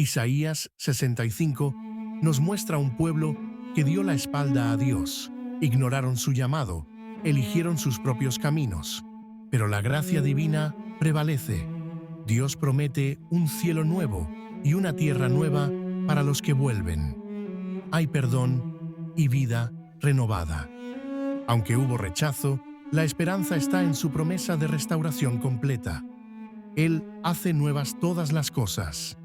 Isaías 65 nos muestra un pueblo que dio la espalda a Dios, ignoraron su llamado, eligieron sus propios caminos. Pero la gracia divina prevalece. Dios promete un cielo nuevo y una tierra nueva para los que vuelven. Hay perdón y vida renovada. Aunque hubo rechazo, la esperanza está en su promesa de restauración completa. Él hace nuevas todas las cosas.